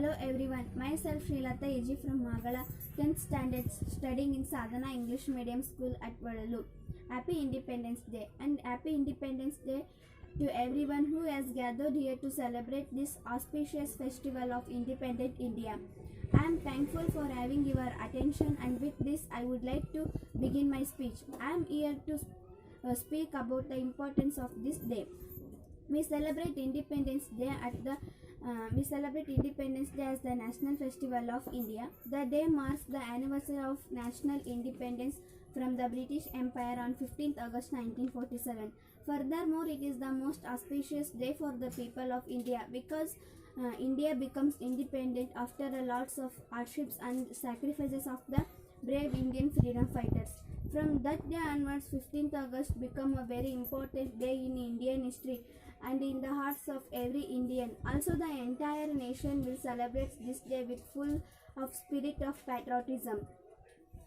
Hello everyone, myself Srilata AG from Magala, 10th standard, studying in Sadhana English Medium School at Vadalu. Happy Independence Day and Happy Independence Day to everyone who has gathered here to celebrate this auspicious festival of independent India. I am thankful for having your attention, and with this I would like to begin my speech. I am here to speak about the importance of this day. We celebrate Independence Day as the national festival of India. The day marks the anniversary of national independence from the British Empire on 15th August 1947. Furthermore, it is the most auspicious day for the people of India because India becomes independent after a lots of hardships and sacrifices of the brave Indian freedom fighters. From that day onwards, 15th August become a very important day in Indian history and in the hearts of every Indian. Also, the entire nation will celebrate this day with full of spirit of patriotism.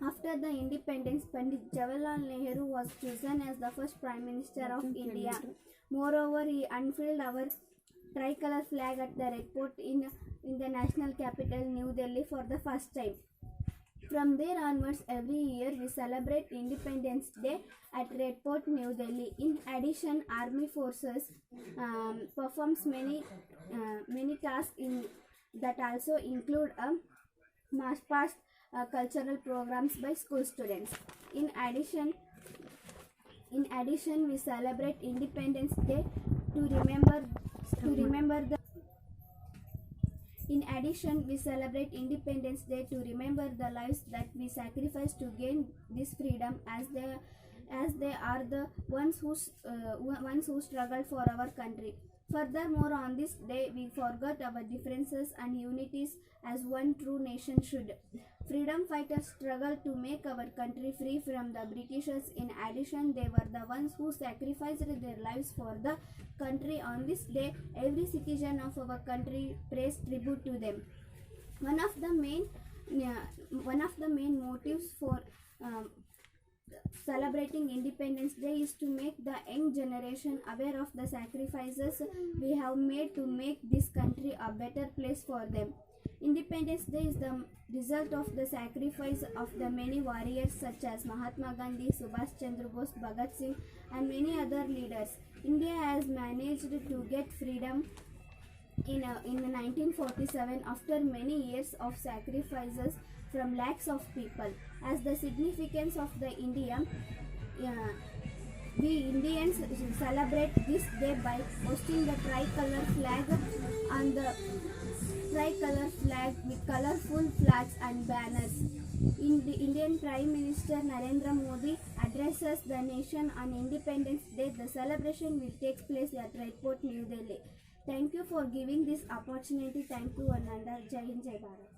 After the independence, Pandit Jawaharlal Nehru was chosen as the first Prime Minister of India. Moreover, he unfurled our tricolor flag at the Red Fort in the national capital, New Delhi, for the first time. From there onwards, every year we celebrate Independence Day at Red Fort, New Delhi. In addition, Army forces performs many tasks that also include a march past cultural programs by school students. In addition, we celebrate Independence Day to remember the. In addition, we celebrate Independence Day to remember the lives that we sacrificed to gain this freedom, as they are the ones who struggled for our country. Furthermore, on this day, we forgot our differences and unities as one true nation should. Freedom fighters struggled to make our country free from the Britishers. In addition, they were the ones who sacrificed their lives for the country. On this day, every citizen of our country pays tribute to them. One of the main motives for celebrating Independence Day is to make the young generation aware of the sacrifices we have made to make this country a better place for them. Independence Day is the result of the sacrifice of the many warriors such as Mahatma Gandhi, Subhash Chandra Bose, Bhagat Singh and many other leaders. India has managed to get freedom in 1947 after many years of sacrifices from lakhs of people. As the significance of the India, we Indians celebrate this day by hosting the tricolor flag with colorful flags and banners. The Indian Prime Minister Narendra Modi addresses the nation on Independence Day. The celebration will take place at Red Fort, New Delhi. Thank you for giving this opportunity. Thank you, Ananda. Jai Hind, Jai Bharat.